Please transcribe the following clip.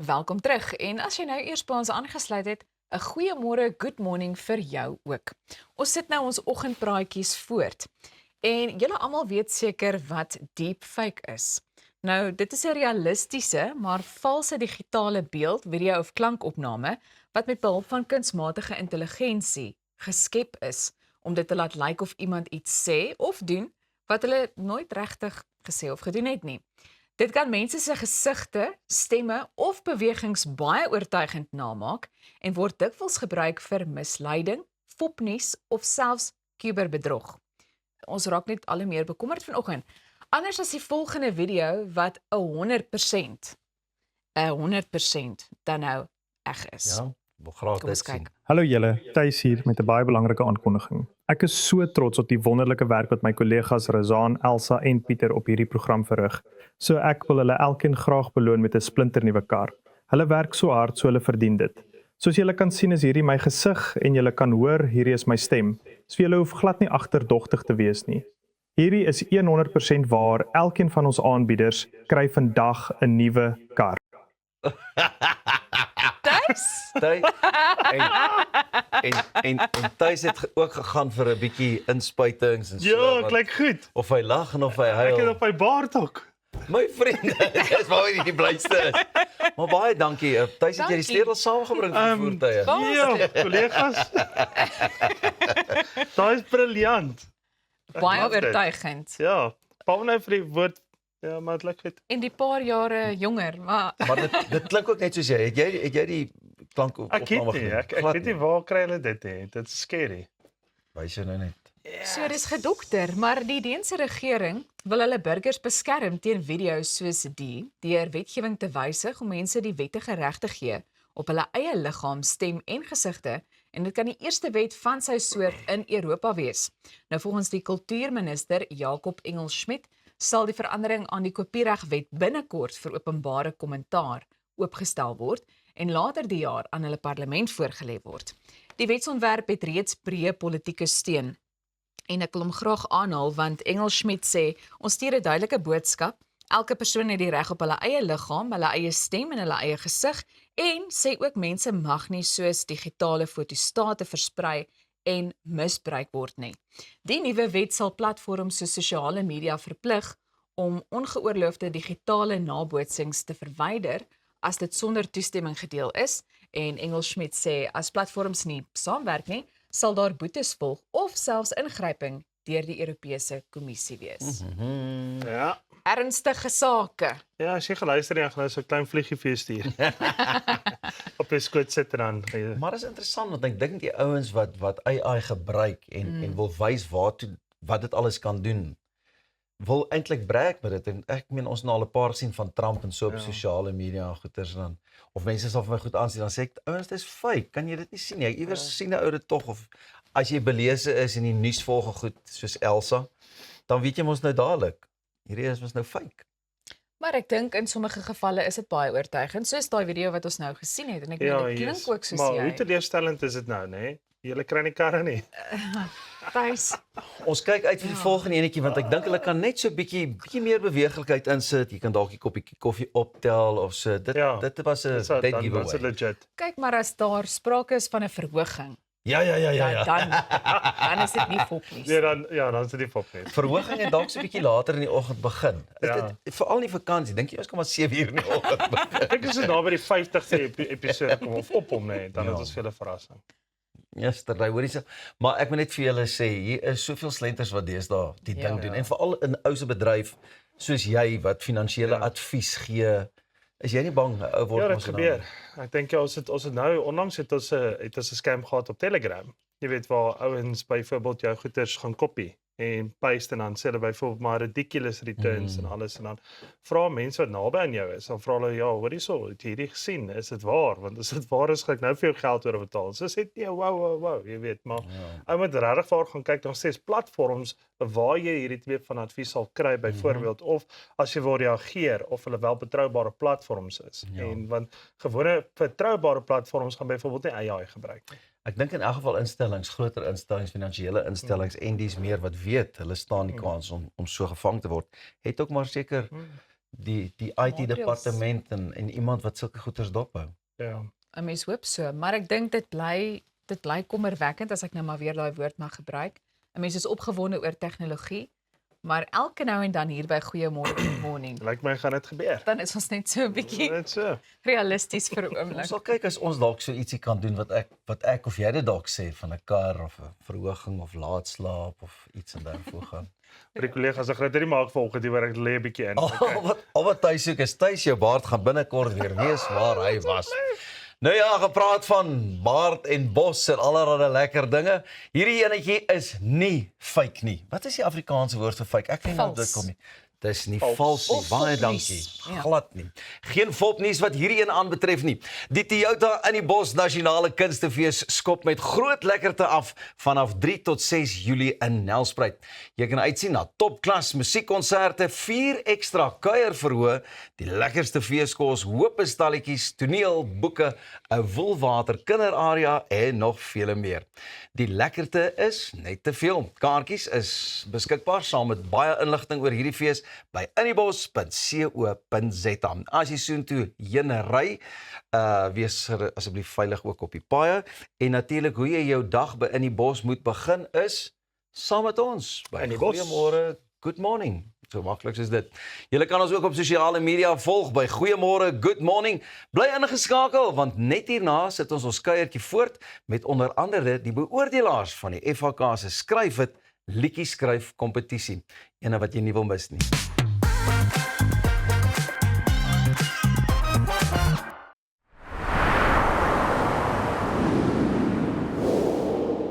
welkom terug. En as jy nou eers by ons aangesluit het, 'n goeiemôre, good morning vir jou ook. Ons sit nou ons oggendpraatjies voort. En julle almal weet seker wat deepfake is. Nou, dit is 'n realistiese, maar valse digitale beeld, video of klankopname wat met behulp van kunsmatige intelligensie geskep is om dit te laat lyk of iemand iets sê of doen wat hulle nooit regtig gesê of gedoen het nie. Dit kan mense se gesigte, stemme of bewegings baie oortuigend namaak en word dikwels gebruik vir misleiding, fopnuus of selfs kuberbedrog. Ons raak net al hoe meer bekommerd vanoggend. Anders as die volgende video wat 100% dan nou eg is. Ja, wil graag Kom ons dit sien. kyk. Hallo julle, Thys hier met 'n baie belangrike aankondiging. Ek is so trots op die wonderlike werk wat my kollegas Razaan, Elsa en Pieter op hierdie program verrig. So ek wil hulle elkeen graag beloon met 'n splinternuwe kar. Hulle werk so hard, so hulle verdien dit. Soos julle kan sien is hierdie my gesig en julle kan hoor hierdie is my stem. So julle hoef glad nie agterdogtig te wees nie. Hierdie is 100% waar. Elkeen van ons aanbieders kry vandag 'n nuwe kar. Thys? En Thys het ook gegaan vir 'n bietjie inspuitings en so. Ja, wat- klink goed. Of hy lag en of hy Ek het huil. op my baard ook. My vriende, dis waar hy die blyste is. Maar baie dankie. Thys, het jy die Dankie. sleutels saamgebring vir die voertuie? Ja, kollegas. Daai is briljant. Baie love dit. oortuigend. Ja, Paul nou vir die woord. Ja, maar dit lyk goed. En die paar jare jonger, maar Maar dit klink ook net soos jy. Het jy die klank op Ek weet nie, ek weet nie waar kry hulle dit hè. Dit is scary. Wys jou nou net. so dis gedokter, maar die Deense regering wil hulle burgers beskerm teen video's soos die deur wetgewing te wysig om mense die wettige reg te gee op hulle eie liggaam, stem en gesigte, en dit kan die eerste wet van sy soort in Europa wees. Nou volgens die kultuurminister Jakob Engel-Schmidt sal die verandering aan die kopieregwet binnekort vir openbare kommentaar oopgestel word en later die jaar aan hulle parlement voorgelê word. Die wetsontwerp het reeds breë politieke steun. En ek wil hom graag aanhaal want Engel-Schmidt sê ons stuur 'n duidelike boodskap. Elke persoon het die reg op hulle eie liggaam, hulle eie stem en hulle eie gesig en sê ook mense mag nie soos digitale fotostate versprei en misbruik word nie. Die nuwe wet sal platforms soos sosiale media verplig om ongeoorloofde digitale nabootsings te verwyder as dit sonder toestemming gedeel is en Engel-Schmidt sê as platforms nie saamwerk nie, sal daar boetes volg of selfs ingryping deur die Europese Kommissie wees. Ja. Ernstige sake. Ja, as jy geluister het, gaan nou so 'n klein vliegie vir jou stuur. Op jou skoot sit en dan gaan jy. Maar dit is interessant want ek dink die ouens wat AI gebruik en wil wys wat dit alles kan doen, wil eintlik brag met dit. En ek meen ons het nou al 'n paar gesien van Trump en so op sosiale media en goeters en dan of mense sal vir my goed aansien dan sê ek ouens dis fake. Kan jy dit nie sien nie? Iewers sien 'n ou dit tog of as jy belese is en die nuus volg goed soos Elsa, dan weet jy mos nou dadelik. Hierdie is mos nou fake. Maar ek dink in sommige gevalle is dit baie oortuigend, soos daai video wat ons nou gesien het en ek Ja, meen dit klink ook soos maar jy. hoe teleurstellend is dit nou, nê? Julle kry nie karre nie. Thys. Ons kyk uit vir die volgende enetjie want ek dink hulle kan net so bietjie meer beweeglikheid insit. Jy kan dalk 'n koppie koffie optel of so. Dit was 'n Dis dan dead dit's giveaway. legit. Kyk maar as daar sprake is van 'n verhoging, Ja. dan is dit nie fopnies. Nee, dan is dit nie fop net. Verhoging het dalk so 'n bietjie later in die oggend begin. Ja. Veral in die vakansie. Dink jy ons kan maar 7 uur in die oggend begin? Ek dink as dit nou by die 50ste episode kom of op hom nê, dan Ja. het ons vir 'n verrassing. Yesterday, hoorie se. Maar ek moet net vir julle sê, hier is soveel slenters wat deesdae die Ja. ding doen en veral in 'n ou se bedryf soos jy wat finansiële advies gee. Is jy nie bang ou word Ja, dit ons gebeur. Ek dink ons het nou onlangs het ons 'n scam gehad op Telegram. Jy weet waar ouens byvoorbeeld jou goeders gaan kopie en paste en dan sê hulle byvoorbeeld maar ridiculous returns en alles en dan vra mense wat naby aan jou is, dan vra hulle ja, hoor hierso, het jy hierdie gesien? Is dit waar? Want as dit waar is, gaan ek nou vir jou geld oorbetaal. So sê nee, wow, jy weet, maar ou moet regtig daar gaan kyk, dan sê platforms waar jy hierdie tipe van advies sal kry byvoorbeeld of as jy wil reageer of hulle wel betroubare platforms is. En want gewone vertroubare platforms gaan byvoorbeeld nie AI gebruik nie. Ek dink in elk geval instellings, groter instellings, finansiële instellings en dis meer wat weet, hulle staan die kans om so gevang te word. Het ook maar seker die IT-departement en iemand wat sulke goeders dophou. Ja. 'n Mens hoop so, maar ek dink dit bly kommerwekkend as ek nou maar weer daai woord mag gebruik. 'n Mens is opgewonde oor tegnologie, maar elke nou en dan hier by Goeiemôre Good Morning, Lyk my gaan dit gebeur. dan is ons net so 'n bietjie Net so. realisties vir 'n Ons oomblik. sal kyk as ons dalk so ietsie kan doen wat ek of jy dit dalk sê van 'n kar of 'n verhoging of laat slaap of iets in daai voegang. Vir die kollegas, ek gaan dit nie maak volgende die waar ek lê 'n bietjie in. Al wat hy soek is tuis jou baard gaan binnekort weer wees waar hy was. Nou ja, gepraat van baard en bos en allerlei lekker dinge. Hierdie enetjie is nie fake nie. Wat is die Afrikaanse woord vir fake? Ek weet nie of dit kom nie. Dis nie vals nie. Of Baie fopnuus. dankie. Ja. Glad nie. Geen fopnuus wat hierdie een aanbetref nie. Die Toyota in die Bos Nasionale Kunstefees skop met groot lekkerte af vanaf 3 tot 6 Julie in Nelspruit. Jy kan uitsien na topklas musiekkonserte, 4 ekstra kuierverhoë, die lekkerste feeskos, hoop stalletjies, toneel, boeke, 'n woelwater kinderarea en nog vele meer. Die lekkerte is net te veel. Kaartjies is beskikbaar saam met baie inligting oor hierdie fees by inniebos.co.za. As jy soontoe heen ry, wees asseblief veilig ook op die paaie en natuurlik hoe jy jou dag by Inniebos moet begin is saam met ons by Inniebos. Goeiemôre Good Morning. So maklik soos dit. Julle kan ons ook op sosiale media volg by Goeiemôre Good Morning. Bly ingeskakel want net hierna sit ons kuiertjie voort met onder andere die beoordelaars van die FHK se skryf liedjie skryf kompetisie. Ene wat jy nie wil mis nie.